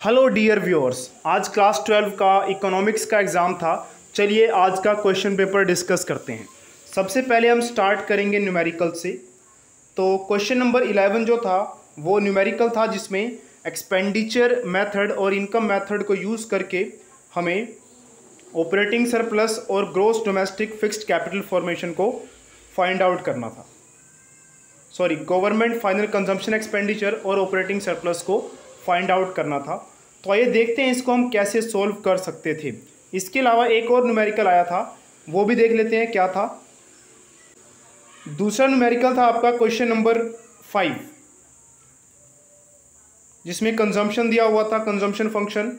Hello dear viewers, आज class 12 का economics का एग्ज़ाम था। चलिए आज का क्वेश्चन पेपर डिस्कस करते हैं। सबसे पहले हम स्टार्ट करेंगे न्यूमेरिकल से। तो क्वेश्चन नंबर 11 जो था वो न्यूमेरिकल था, जिसमें एक्सपेंडिचर मेथड और इनकम मेथड को यूज़ करके हमें ऑपरेटिंग सरप्लस और gross domestic fixed capital formation को फाइंड आउट करना था। गवर्नमेंट फाइनल कंजम्पशन एक्सपेंडिचर और ऑपरेटिंग सरप्लस को फाइंड आउट करना था। तो आइए देखते हैं इसको हम कैसे सोल्व कर सकते थे। इसके अलावा एक और न्यूमेरिकल आया था, वो भी देख लेते हैं क्या था। दूसरा न्यूमेरिकल था आपका क्वेश्चन नंबर 5, जिसमें कंजम्पशन दिया हुआ था, कंजम्पशन फंक्शन,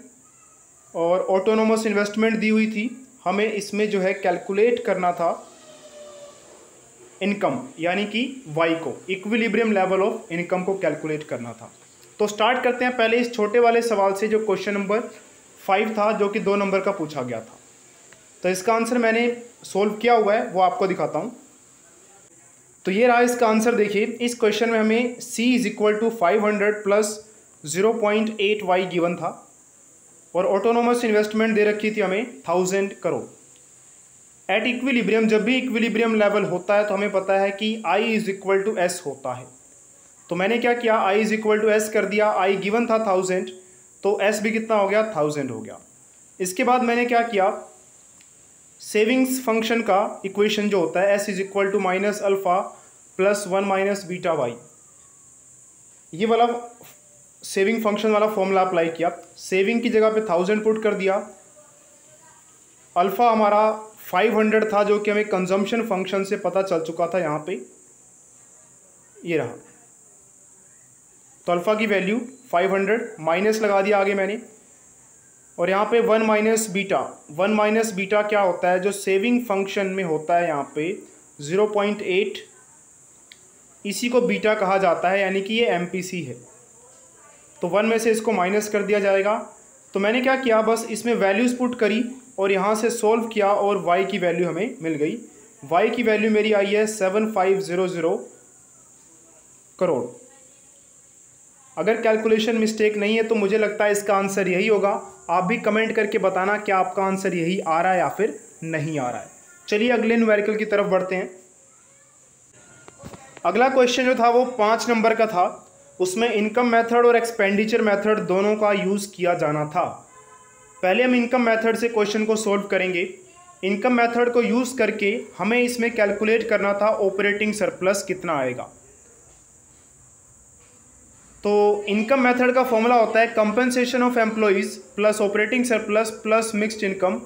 और ऑटोनोमस इन्वेस्टमेंट दी हुई थी। हमें इसमें जो है कैलकुलेट करना था इनकम, यानी कि वाई को, इक्विलिब्रियम लेवल ऑफ इनकम को कैलकुलेट करना था। तो स्टार्ट करते हैं पहले इस छोटे वाले सवाल से, जो क्वेश्चन नंबर 5 था, जो कि 2 नंबर का पूछा गया था। तो इसका आंसर मैंने सोल्व किया हुआ है, वो आपको दिखाता हूँ। तो ये रहा इसका आंसर। देखिए इस क्वेश्चन में हमें C = 500 प्लस 0.8 वाई गिवन था, और ऑटोनोमस इन्वेस्टमेंट दे रखी थी हमें 1000 करोड़। एट इक्विलिब्रियम, जब भी इक्विलिब्रियम लेवल होता है तो हमें पता है कि I = S होता है। तो मैंने क्या किया, I = S कर दिया। I गिवन था 1000, तो S भी कितना हो गया, 1000 हो गया। इसके बाद मैंने क्या किया, सेविंग्स फंक्शन का इक्वेशन जो होता है S = -α + 1 - बीटा वाई, ये वाला सेविंग फंक्शन वाला फॉर्मूला अप्लाई किया। सेविंग की जगह पे 1000 पुट कर दिया। अल्फ़ा हमारा 500 था, जो कि हमें कंजम्पशन फंक्शन से पता चल चुका था। यहाँ पे ये रहा, तो अल्फ़ा की वैल्यू 500 माइनस लगा दिया आगे मैंने। और यहाँ पे 1 - बीटा, 1 - बीटा क्या होता है, जो सेविंग फंक्शन में होता है यहाँ पे 0.8, इसी को बीटा कहा जाता है, यानी कि ये MPC है। तो 1 में से इसको माइनस कर दिया जाएगा। तो मैंने क्या किया, बस इसमें वैल्यूज़ पुट करी और यहाँ से सोल्व किया, और y की वैल्यू हमें मिल गई। y की वैल्यू मेरी आई है 7500 करोड़। अगर कैलकुलेशन मिस्टेक नहीं है तो मुझे लगता है इसका आंसर यही होगा। आप भी कमेंट करके बताना क्या आपका आंसर यही आ रहा है या फिर नहीं आ रहा है। चलिए अगले न्यूमेरिकल की तरफ बढ़ते हैं। अगला क्वेश्चन जो था वो 5 नंबर का था। उसमें इनकम मेथड और एक्सपेंडिचर मेथड दोनों का यूज़ किया जाना था। पहले हम इनकम मेथड से क्वेश्चन को सोल्व करेंगे। इनकम मेथड को यूज़ करके हमें इसमें कैलकुलेट करना था ऑपरेटिंग सरप्लस कितना आएगा। तो इनकम मेथड का फॉर्मूला होता है compensation of employees plus operating surplus plus mixed income.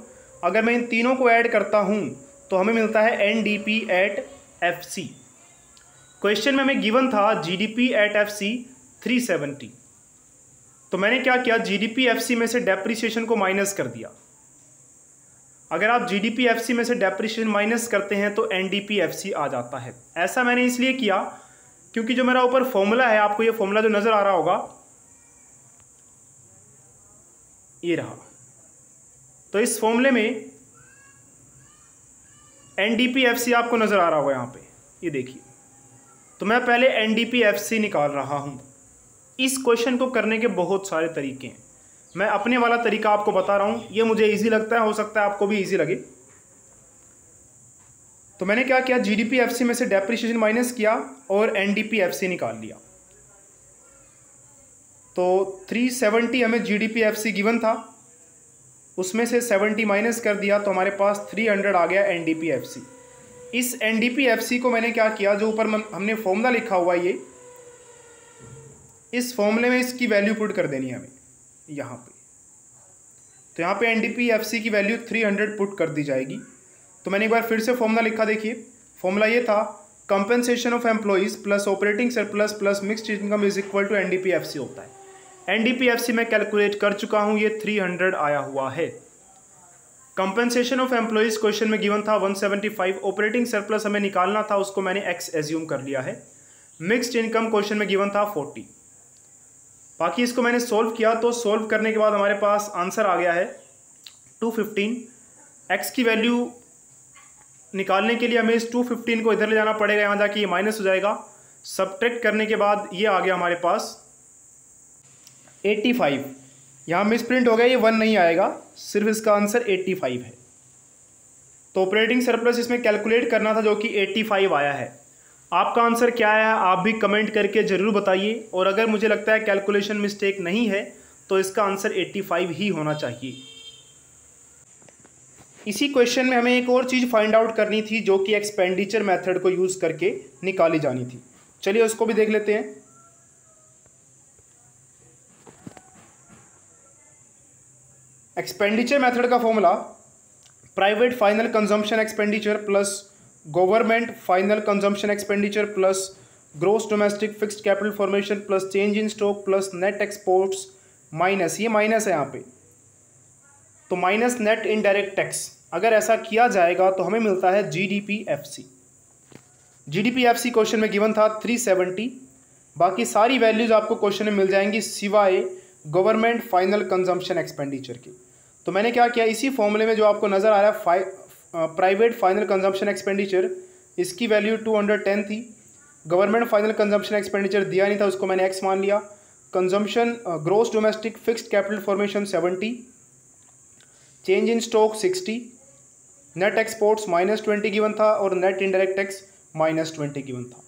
अगर मैं इन तीनों को ऐड करता हूं तो हमें मिलता है NDP एट FC। क्वेश्चन में हमें गिवन था GDP एट FC 370। तो मैंने क्या किया, GDP FC में से डेप्रिसिएशन को माइनस कर दिया। अगर आप GDP FC में से डेप्रिसिएशन माइनस करते हैं तो NDP FC आ जाता है। ऐसा मैंने इसलिए किया क्योंकि जो मेरा ऊपर फॉर्मूला है, आपको ये फॉर्मूला जो नज़र आ रहा होगा, ये रहा। तो इस फॉर्मूले में NDP FC आपको नज़र आ रहा होगा यहाँ पे, ये देखिए। तो मैं पहले NDP FC निकाल रहा हूँ। इस क्वेश्चन को करने के बहुत सारे तरीके हैं, मैं अपने वाला तरीका आपको बता रहा हूँ। ये मुझे इजी लगता है, हो सकता है आपको भी इजी लगे। तो मैंने क्या किया, GDP FC में से डेप्रिसिएशन माइनस किया और NDP FC निकाल लिया। तो 370 हमें GDP FC गिवन था, उसमें से 70 माइनस कर दिया, तो हमारे पास 300 आ गया NDP FC। इस NDP FC को मैंने क्या किया, जो ऊपर हमने फॉर्मूला लिखा हुआ है ये, इस फॉर्मूले में इसकी वैल्यू पुट कर देनी है हमें यहाँ पे। तो यहाँ पे NDP FC की वैल्यू 300 पुट कर दी जाएगी। तो मैंने एक बार फिर से फॉर्मूला लिखा, देखिए फॉर्मूला ये था, compensation of employees plus operating surplus plus mixed income is equal to NDP FC होता है। NDP FC मैं कैलकुलेट कर चुका हूँ, ये 300 आया हुआ है। कंपनसेशन ऑफ एम्प्लॉइज़ क्वेश्चन में गिवन था 175। ऑपरेटिंग सरप्लस हमें निकालना था, उसको मैंने X एज्यूम कर लिया है। मिक्स्ड इनकम क्वेश्चन में गिवन था 40। बाकी इसको मैंने सोल्व किया, तो सोल्व करने के बाद हमारे पास आंसर आ गया है 215। X की वैल्यू निकालने के लिए हमें इस 215 को इधर ले जाना पड़ेगा, यहाँ जाके ये माइनस हो जाएगा। सब्ट्रैक्ट करने के बाद ये आ गया हमारे पास 85। यहाँ मिस प्रिंट हो गया, ये 1 नहीं आएगा, सिर्फ इसका आंसर 85 है। तो ऑपरेटिंग सरप्लस इसमें कैलकुलेट करना था जो कि 85 आया है। आपका आंसर क्या आया आप भी कमेंट करके ज़रूर बताइए, और अगर मुझे लगता है कैलकुलेशन मिस्टेक नहीं है तो इसका आंसर 85 ही होना चाहिए। इसी क्वेश्चन में हमें एक और चीज़ फाइंड आउट करनी थी जो कि एक्सपेंडिचर मेथड को यूज़ करके निकाली जानी थी। चलिए उसको भी देख लेते हैं। एक्सपेंडिचर मेथड का formula private final consumption expenditure plus government final consumption expenditure plus gross domestic fixed capital formation plus change in stock plus net exports minus, ये माइनस है यहाँ पे, तो माइनस नेट इनडायरेक्ट टैक्स। अगर ऐसा किया जाएगा तो हमें मिलता है GDPFC। GDPFC क्वेश्चन में गिवन था 370। बाकी सारी वैल्यूज आपको क्वेश्चन में मिल जाएंगी सिवाय गवर्नमेंट फाइनल कंजम्पशन एक्सपेंडिचर की। तो मैंने क्या किया, इसी फॉर्मूले में जो आपको नज़र आ रहा है प्राइवेट फाइनल कंजम्पशन एक्सपेंडिचर, इसकी वैल्यू 210 थी। गवर्नमेंट फाइनल कंजम्पशन एक्सपेंडिचर दिया नहीं था, उसको मैंने x मान लिया। Consumption gross domestic fixed capital formation 70, change in stock 60, net exports -20 given था और नेट इनडायरेक्ट टैक्स -20 गिवन था।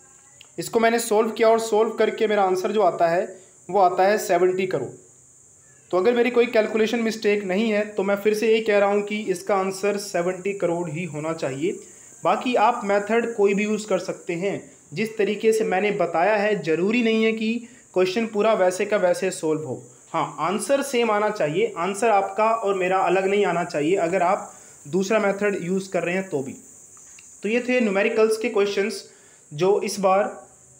इसको मैंने सोल्व किया और सोल्व करके मेरा आंसर जो आता है वो आता है 70 करोड़। तो अगर मेरी कोई कैलकुलेशन मिस्टेक नहीं है तो मैं फिर से यही कह रहा हूँ कि इसका आंसर 70 करोड़ ही होना चाहिए। बाकी आप मेथड कोई भी यूज़ कर सकते हैं, जिस तरीके से मैंने बताया है ज़रूरी नहीं है कि क्वेश्चन पूरा वैसे का वैसे सोल्व हो। हाँ, आंसर सेम आना चाहिए, आंसर आपका और मेरा अलग नहीं आना चाहिए अगर आप दूसरा मेथड यूज़ कर रहे हैं तो भी। तो ये थे न्यूमेरिकल्स के क्वेश्चंस जो इस बार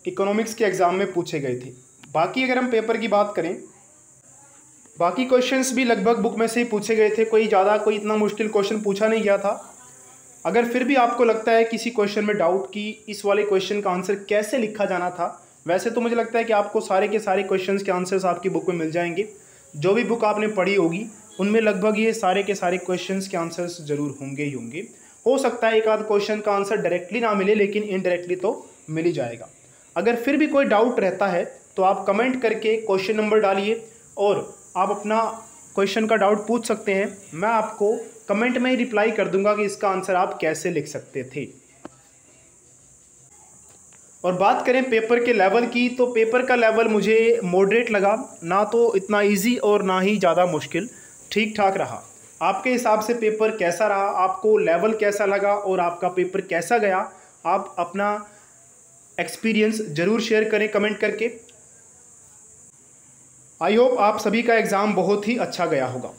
इकोनॉमिक्स के एग्ज़ाम में पूछे गए थे। बाकी अगर हम पेपर की बात करें, बाकी क्वेश्चंस भी लगभग बुक में से ही पूछे गए थे, कोई इतना मुश्किल क्वेश्चन पूछा नहीं गया था। अगर फिर भी आपको लगता है किसी क्वेश्चन में डाउट कि इस वाले क्वेश्चन का आंसर कैसे लिखा जाना था, वैसे तो मुझे लगता है कि आपको सारे के सारे क्वेश्चंस के आंसर्स आपकी बुक में मिल जाएंगे। जो भी बुक आपने पढ़ी होगी उनमें लगभग ये सारे के सारे क्वेश्चंस के आंसर्स जरूर होंगे ही होंगे। हो सकता है एक आध क्वेश्चन का आंसर डायरेक्टली ना मिले, लेकिन इनडायरेक्टली तो मिल ही जाएगा। अगर फिर भी कोई डाउट रहता है तो आप कमेंट करके क्वेश्चन नंबर डालिए और आप अपना क्वेश्चन का डाउट पूछ सकते हैं। मैं आपको कमेंट में ही रिप्लाई कर दूंगा कि इसका आंसर आप कैसे लिख सकते थे। और बात करें पेपर के लेवल की, तो पेपर का लेवल मुझे मॉडरेट लगा, ना तो इतना इजी और ना ही ज़्यादा मुश्किल, ठीक ठाक रहा। आपके हिसाब से पेपर कैसा रहा, आपको लेवल कैसा लगा और आपका पेपर कैसा गया, आप अपना एक्सपीरियंस ज़रूर शेयर करें कमेंट करके। आई होप आप सभी का एग्ज़ाम बहुत ही अच्छा गया होगा।